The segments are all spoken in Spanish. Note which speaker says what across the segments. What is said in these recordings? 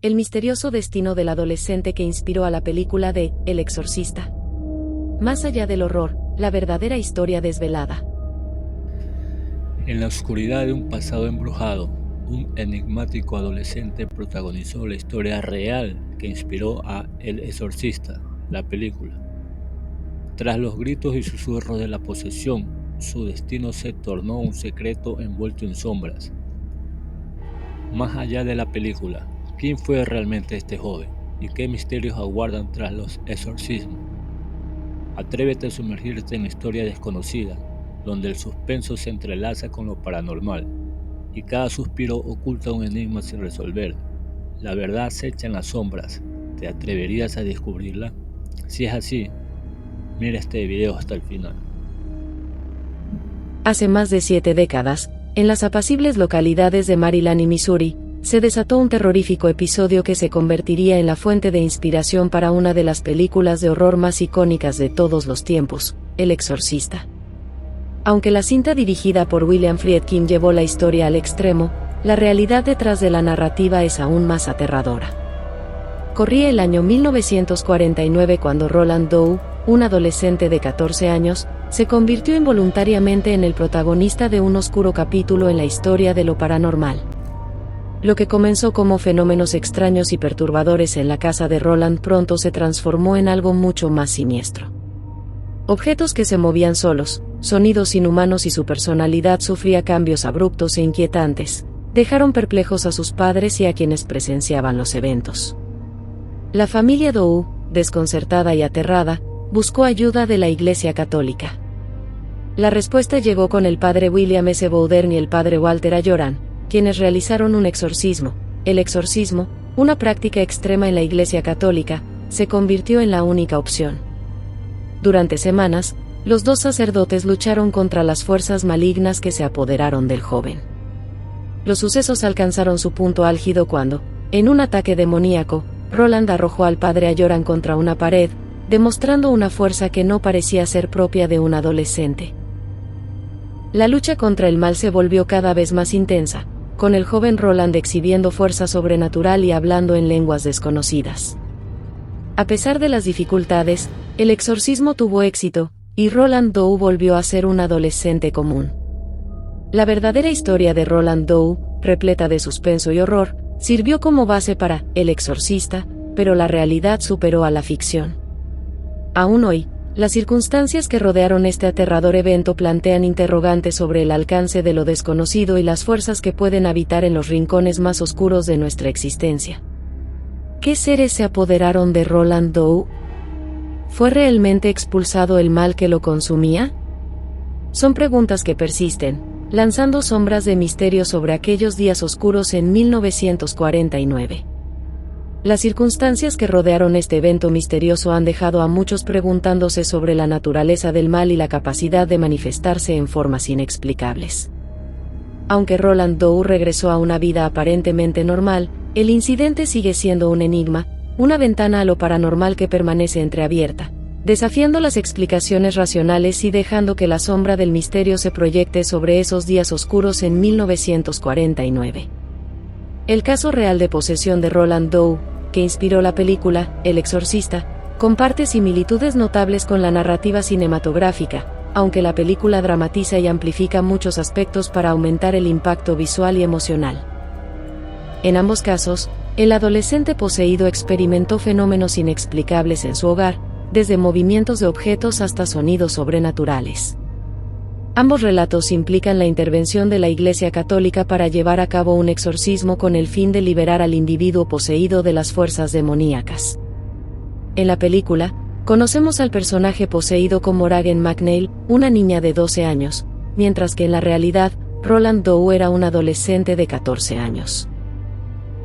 Speaker 1: el misterioso destino del adolescente que inspiró a la película de El Exorcista. Más allá del horror, la verdadera historia desvelada.
Speaker 2: En la oscuridad de un pasado embrujado, un enigmático adolescente protagonizó la historia real que inspiró a El Exorcista, la película. Tras los gritos y susurros de la posesión, su destino se tornó un secreto envuelto en sombras. Más allá de la película, ¿quién fue realmente este joven? ¿Y qué misterios aguardan tras los exorcismos? Atrévete a sumergirte en historia desconocida, donde el suspenso se entrelaza con lo paranormal, y cada suspiro oculta un enigma sin resolver. La verdad acecha en las sombras. ¿Te atreverías a descubrirla? Si es así, mira este video hasta el final.
Speaker 1: Hace más de 7 décadas, en las apacibles localidades de Maryland y Missouri, se desató un terrorífico episodio que se convertiría en la fuente de inspiración para una de las películas de horror más icónicas de todos los tiempos, El Exorcista. Aunque la cinta dirigida por William Friedkin llevó la historia al extremo, la realidad detrás de la narrativa es aún más aterradora. Corría el año 1949 cuando Roland Doe, un adolescente de 14 años, se convirtió involuntariamente en el protagonista de un oscuro capítulo en la historia de lo paranormal. Lo que comenzó como fenómenos extraños y perturbadores en la casa de Roland pronto se transformó en algo mucho más siniestro. Objetos que se movían solos, sonidos inhumanos y su personalidad sufría cambios abruptos e inquietantes, dejaron perplejos a sus padres y a quienes presenciaban los eventos. La familia Doe, desconcertada y aterrada, buscó ayuda de la Iglesia Católica. La respuesta llegó con el padre William S. Bowdern y el padre Walter Ayoran, quienes realizaron un exorcismo. El exorcismo, una práctica extrema en la Iglesia Católica, se convirtió en la única opción. Durante semanas, los dos sacerdotes lucharon contra las fuerzas malignas que se apoderaron del joven. Los sucesos alcanzaron su punto álgido cuando, en un ataque demoníaco, Roland arrojó al padre Ayoran contra una pared, demostrando una fuerza que no parecía ser propia de un adolescente. La lucha contra el mal se volvió cada vez más intensa, con el joven Roland exhibiendo fuerza sobrenatural y hablando en lenguas desconocidas. A pesar de las dificultades, el exorcismo tuvo éxito, y Roland Doe volvió a ser un adolescente común. La verdadera historia de Roland Doe, repleta de suspenso y horror, sirvió como base para El Exorcista, pero la realidad superó a la ficción. Aún hoy, las circunstancias que rodearon este aterrador evento plantean interrogantes sobre el alcance de lo desconocido y las fuerzas que pueden habitar en los rincones más oscuros de nuestra existencia. ¿Qué seres se apoderaron de Roland Doe? ¿Fue realmente expulsado el mal que lo consumía? Son preguntas que persisten, lanzando sombras de misterio sobre aquellos días oscuros en 1949. Las circunstancias que rodearon este evento misterioso han dejado a muchos preguntándose sobre la naturaleza del mal y la capacidad de manifestarse en formas inexplicables. Aunque Roland Doe regresó a una vida aparentemente normal, el incidente sigue siendo un enigma, una ventana a lo paranormal que permanece entreabierta, desafiando las explicaciones racionales y dejando que la sombra del misterio se proyecte sobre esos días oscuros en 1949. El caso real de posesión de Roland Doe, que inspiró la película El Exorcista, comparte similitudes notables con la narrativa cinematográfica, aunque la película dramatiza y amplifica muchos aspectos para aumentar el impacto visual y emocional. En ambos casos, el adolescente poseído experimentó fenómenos inexplicables en su hogar, desde movimientos de objetos hasta sonidos sobrenaturales. Ambos relatos implican la intervención de la Iglesia Católica para llevar a cabo un exorcismo con el fin de liberar al individuo poseído de las fuerzas demoníacas. En la película, conocemos al personaje poseído como Regan McNeil, una niña de 12 años, mientras que en la realidad, Roland Doe era un adolescente de 14 años.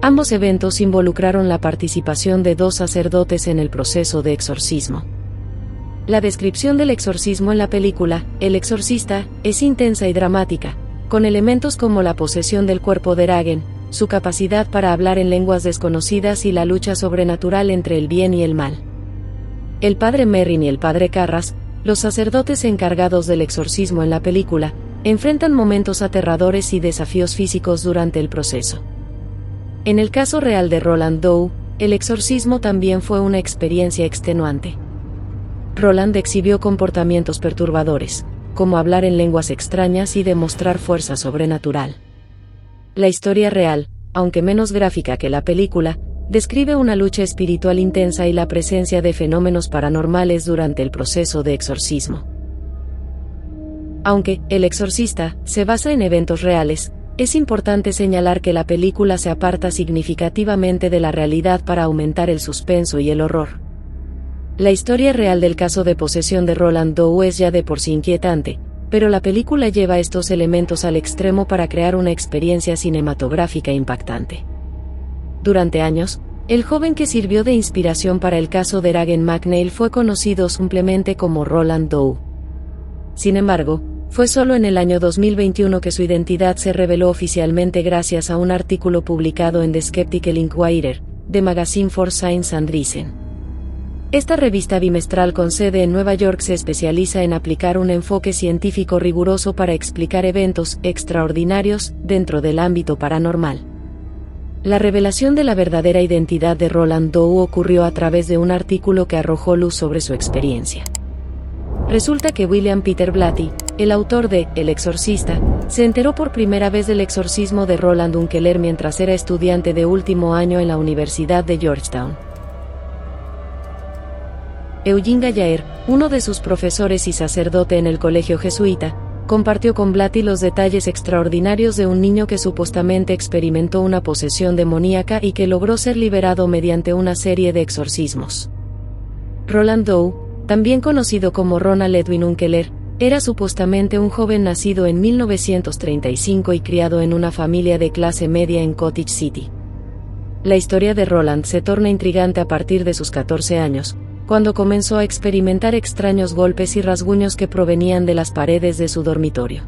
Speaker 1: Ambos eventos involucraron la participación de 2 sacerdotes en el proceso de exorcismo. La descripción del exorcismo en la película, El Exorcista, es intensa y dramática, con elementos como la posesión del cuerpo de Regan, su capacidad para hablar en lenguas desconocidas y la lucha sobrenatural entre el bien y el mal. El padre Merrin y el padre Carras, los sacerdotes encargados del exorcismo en la película, enfrentan momentos aterradores y desafíos físicos durante el proceso. En el caso real de Roland Doe, el exorcismo también fue una experiencia extenuante. Roland exhibió comportamientos perturbadores, como hablar en lenguas extrañas y demostrar fuerza sobrenatural. La historia real, aunque menos gráfica que la película, describe una lucha espiritual intensa y la presencia de fenómenos paranormales durante el proceso de exorcismo. Aunque El Exorcista se basa en eventos reales, es importante señalar que la película se aparta significativamente de la realidad para aumentar el suspenso y el horror. La historia real del caso de posesión de Roland Doe es ya de por sí inquietante, pero la película lleva estos elementos al extremo para crear una experiencia cinematográfica impactante. Durante años, el joven que sirvió de inspiración para el caso de Ragen McNeil fue conocido simplemente como Roland Doe. Sin embargo, fue solo en el año 2021 que su identidad se reveló oficialmente gracias a un artículo publicado en The Skeptical Inquirer, de Magazine for Science and Reason. Esta revista bimestral con sede en Nueva York se especializa en aplicar un enfoque científico riguroso para explicar eventos extraordinarios dentro del ámbito paranormal. La revelación de la verdadera identidad de Roland Doe ocurrió a través de un artículo que arrojó luz sobre su experiencia. Resulta que William Peter Blatty, el autor de El Exorcista, se enteró por primera vez del exorcismo de Roland Unkeler mientras era estudiante de último año en la Universidad de Georgetown. Eugene Gallaher, uno de sus profesores y sacerdote en el colegio jesuita, compartió con Blatty los detalles extraordinarios de un niño que supuestamente experimentó una posesión demoníaca y que logró ser liberado mediante una serie de exorcismos. Roland Doe, también conocido como Ronald Edwin Unkeler, era supuestamente un joven nacido en 1935 y criado en una familia de clase media en Cottage City. La historia de Roland se torna intrigante a partir de sus 14 años, cuando comenzó a experimentar extraños golpes y rasguños que provenían de las paredes de su dormitorio.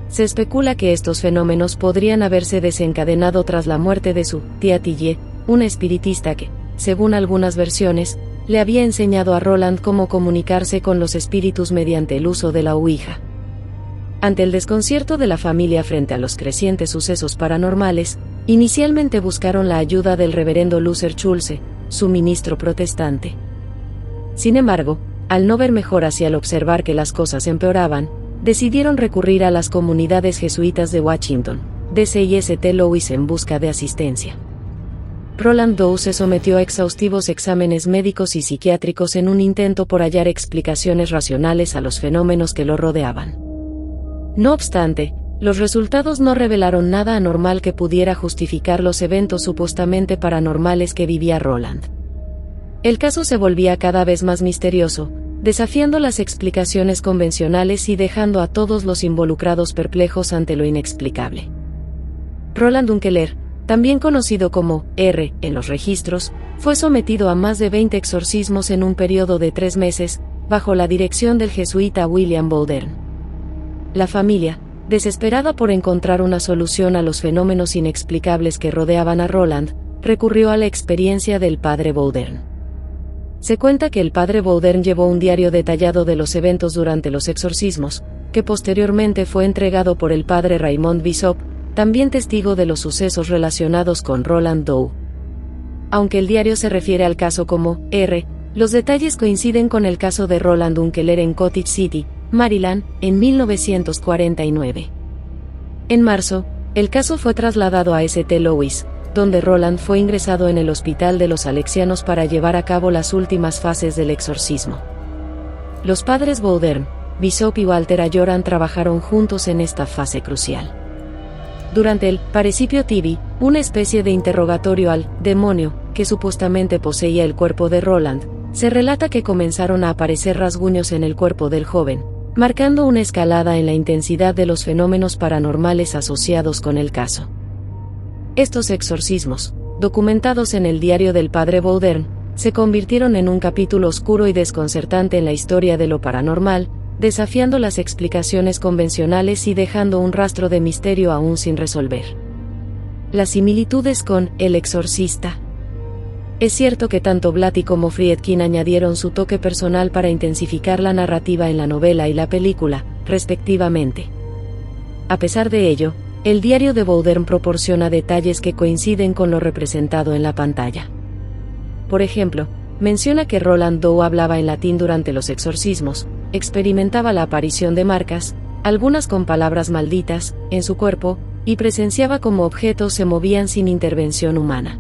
Speaker 1: Se especula que estos fenómenos podrían haberse desencadenado tras la muerte de su tía Tillie, una espiritista que, según algunas versiones, le había enseñado a Roland cómo comunicarse con los espíritus mediante el uso de la ouija. Ante el desconcierto de la familia frente a los crecientes sucesos paranormales, inicialmente buscaron la ayuda del reverendo Luther Schulze, su ministro protestante. Sin embargo, al no ver mejoras y al observar que las cosas empeoraban, decidieron recurrir a las comunidades jesuitas de Washington, D.C. y St. Louis en busca de asistencia. Roland Doe se sometió a exhaustivos exámenes médicos y psiquiátricos en un intento por hallar explicaciones racionales a los fenómenos que lo rodeaban. No obstante, los resultados no revelaron nada anormal que pudiera justificar los eventos supuestamente paranormales que vivía Roland. El caso se volvía cada vez más misterioso, desafiando las explicaciones convencionales y dejando a todos los involucrados perplejos ante lo inexplicable. Roland Unkeler, también conocido como R en los registros, fue sometido a más de 20 exorcismos en un periodo de 3 meses, bajo la dirección del jesuita William Bowdern. La familia, desesperada por encontrar una solución a los fenómenos inexplicables que rodeaban a Roland, recurrió a la experiencia del padre Bowdern. Se cuenta que el padre Bowdern llevó un diario detallado de los eventos durante los exorcismos, que posteriormente fue entregado por el padre Raymond Bishop, también testigo de los sucesos relacionados con Roland Doe. Aunque el diario se refiere al caso como R, los detalles coinciden con el caso de Roland Unkeler en Cottage City, Maryland, en 1949. En marzo, el caso fue trasladado a St. Louis, donde Roland fue ingresado en el hospital de los Alexianos para llevar a cabo las últimas fases del exorcismo. Los padres Bowdern, Bishop y Walter Ayoran trabajaron juntos en esta fase crucial. Durante el Participio Tibi, una especie de interrogatorio al demonio, que supuestamente poseía el cuerpo de Roland, se relata que comenzaron a aparecer rasguños en el cuerpo del joven, marcando una escalada en la intensidad de los fenómenos paranormales asociados con el caso. Estos exorcismos, documentados en el diario del padre Bowdern, se convirtieron en un capítulo oscuro y desconcertante en la historia de lo paranormal, desafiando las explicaciones convencionales y dejando un rastro de misterio aún sin resolver. Las similitudes con El Exorcista. Es cierto que tanto Blatty como Friedkin añadieron su toque personal para intensificar la narrativa en la novela y la película, respectivamente. A pesar de ello, el diario de Bowdern proporciona detalles que coinciden con lo representado en la pantalla. Por ejemplo, menciona que Roland Doe hablaba en latín durante los exorcismos, experimentaba la aparición de marcas, algunas con palabras malditas, en su cuerpo, y presenciaba cómo objetos se movían sin intervención humana.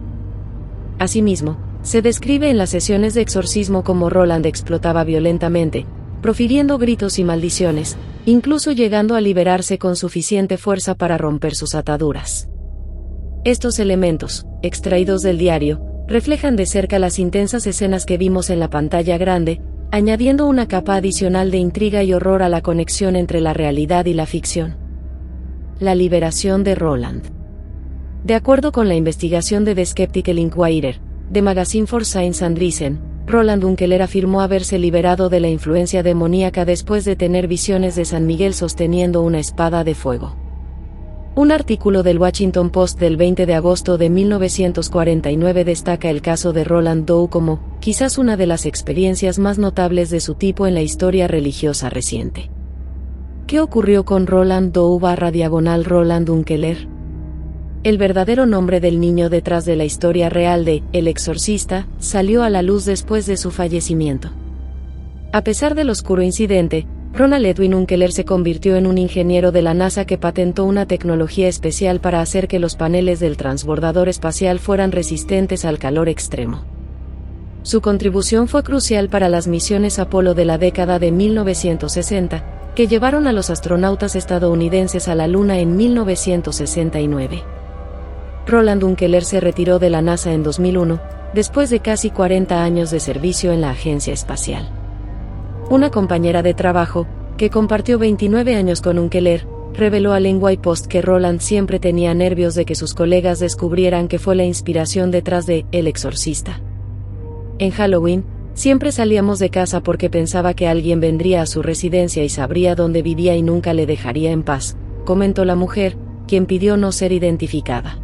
Speaker 1: Asimismo, se describe en las sesiones de exorcismo cómo Roland explotaba violentamente, profiriendo gritos y maldiciones, incluso llegando a liberarse con suficiente fuerza para romper sus ataduras. Estos elementos, extraídos del diario, reflejan de cerca las intensas escenas que vimos en la pantalla grande, añadiendo una capa adicional de intriga y horror a la conexión entre la realidad y la ficción. La liberación de Roland. De acuerdo con la investigación de The Skeptical Inquirer, de Magazine for Science and Reason, Roland Unkeler afirmó haberse liberado de la influencia demoníaca después de tener visiones de San Miguel sosteniendo una espada de fuego. Un artículo del Washington Post del 20 de agosto de 1949 destaca el caso de Roland Doe como, quizás una de las experiencias más notables de su tipo en la historia religiosa reciente. ¿Qué ocurrió con Roland Doe / Roland Unkeler? El verdadero nombre del niño detrás de la historia real de El Exorcista salió a la luz después de su fallecimiento. A pesar del oscuro incidente, Ronald Edwin Unkeler se convirtió en un ingeniero de la NASA que patentó una tecnología especial para hacer que los paneles del transbordador espacial fueran resistentes al calor extremo. Su contribución fue crucial para las misiones Apolo de la década de 1960, que llevaron a los astronautas estadounidenses a la Luna en 1969. Roland Unkeler se retiró de la NASA en 2001, después de casi 40 años de servicio en la agencia espacial. Una compañera de trabajo, que compartió 29 años con Unkeler, reveló al NY Post que Roland siempre tenía nervios de que sus colegas descubrieran que fue la inspiración detrás de El Exorcista. En Halloween, siempre salíamos de casa porque pensaba que alguien vendría a su residencia y sabría dónde vivía y nunca le dejaría en paz, comentó la mujer, quien pidió no ser identificada.